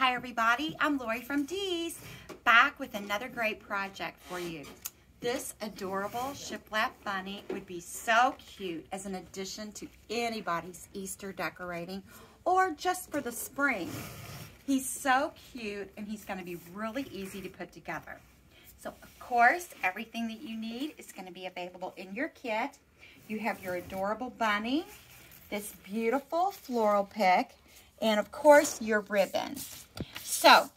Hi everybody, I'm Lorie from Dee's, back with another great project for you. This adorable Shiplap bunny would be so cute as an addition to anybody's Easter decorating or just for the spring. He's so cute and he's going to be really easy to put together. So of course, everything that you need is going to be available in your kit. You have your adorable bunny, this beautiful floral pick, and of course your ribbons. So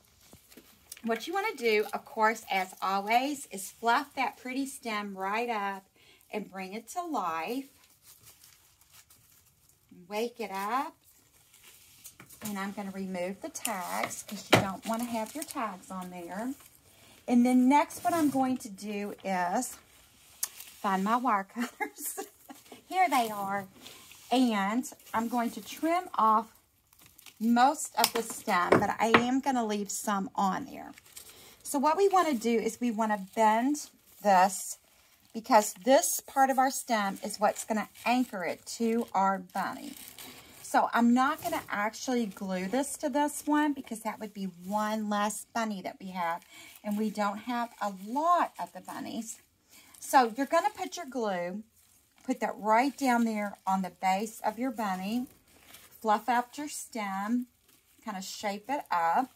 what you want to do, of course, as always, is fluff that pretty stem right up and bring it to life. Wake it up. And I'm going to remove the tags because you don't want to have your tags on there. And then next what I'm going to do is find my wire cutters. Here they are. And I'm going to trim off most of the stem, but I am going to leave some on there. So what we want to do is we want to bend this because this part of our stem is what's going to anchor it to our bunny. So I'm not going to actually glue this to this one because that would be one less bunny that we have, and we don't have a lot of the bunnies. So you're going to put your glue, put that right down there on the base of your bunny, fluff out your stem, kind of shape it up.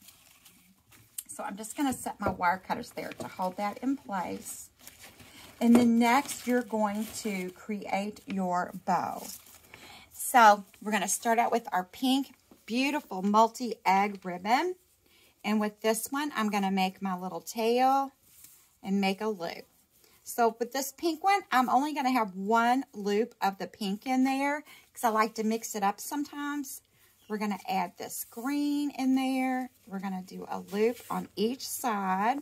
So I'm just going to set my wire cutters there to hold that in place. And then next you're going to create your bow. So we're going to start out with our pink, beautiful multi-egg ribbon. And with this one, I'm going to make my little tail and make a loop. So with this pink one, I'm only going to have one loop of the pink in there because I like to mix it up sometimes. We're going to add this green in there. We're going to do a loop on each side.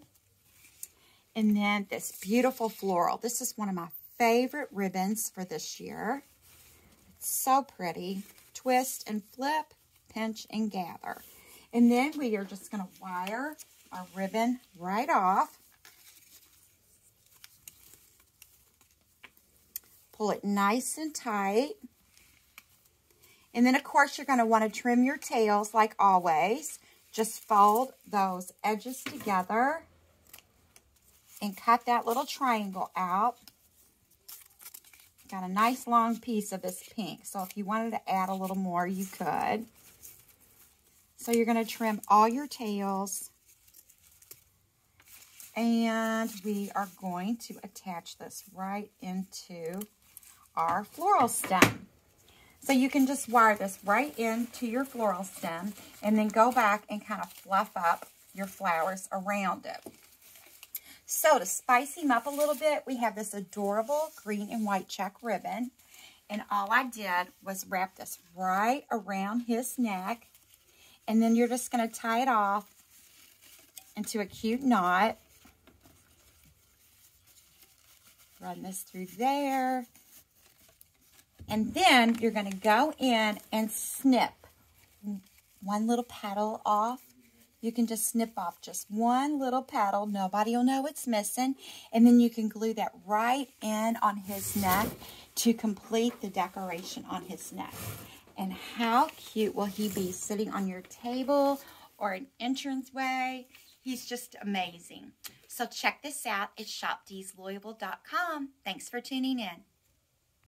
And then this beautiful floral. This is one of my favorite ribbons for this year. It's so pretty. Twist and flip, pinch and gather. And then we are just going to wire our ribbon right off. Pull it nice and tight. And then, of course, you're going to want to trim your tails like always. Just fold those edges together and cut that little triangle out. Got a nice long piece of this pink. So if you wanted to add a little more, you could. So you're going to trim all your tails. And we are going to attach this right into our floral stem. So you can just wire this right into your floral stem and then go back and kind of fluff up your flowers around it. So to spice him up a little bit, we have this adorable green and white check ribbon. And all I did was wrap this right around his neck. And then you're just going to tie it off into a cute knot. Run this through there. And then you're going to go in and snip one little petal off. You can just snip off just one little petal. Nobody will know it's missing. And then you can glue that right in on his neck to complete the decoration on his neck. And how cute will he be sitting on your table or an entranceway? He's just amazing. So check this out at shopdeesloyable.com. Thanks for tuning in.